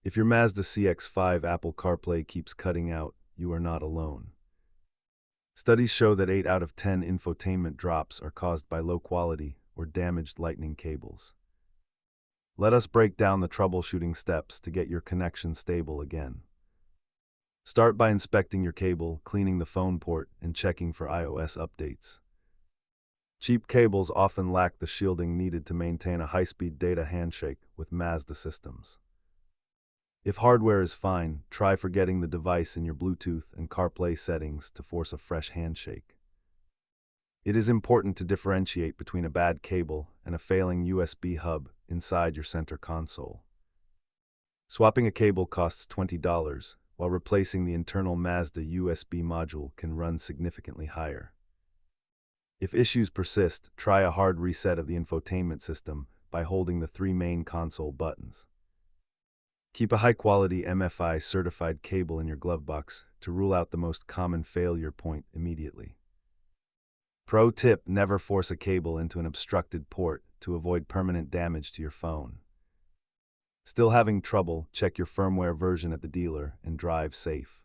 If your Mazda CX-5 Apple CarPlay keeps cutting out, you are not alone. Studies show that 8 out of 10 infotainment drops are caused by low quality or damaged lightning cables. Let us break down the troubleshooting steps to get your connection stable again. Start by inspecting your cable, cleaning the phone port, and checking for iOS updates. Cheap cables often lack the shielding needed to maintain a high-speed data handshake with Mazda systems. If hardware is fine, try forgetting the device in your Bluetooth and CarPlay settings to force a fresh handshake. It is important to differentiate between a bad cable and a failing USB hub inside your center console. Swapping a cable costs $20, while replacing the internal Mazda USB module can run significantly higher. If issues persist, try a hard reset of the infotainment system by holding the 3 main console buttons. Keep a high-quality MFI-certified cable in your glove box to rule out the most common failure point immediately. Pro tip: never force a cable into an obstructed port to avoid permanent damage to your phone. Still having trouble? Check your firmware version at the dealer and drive safe.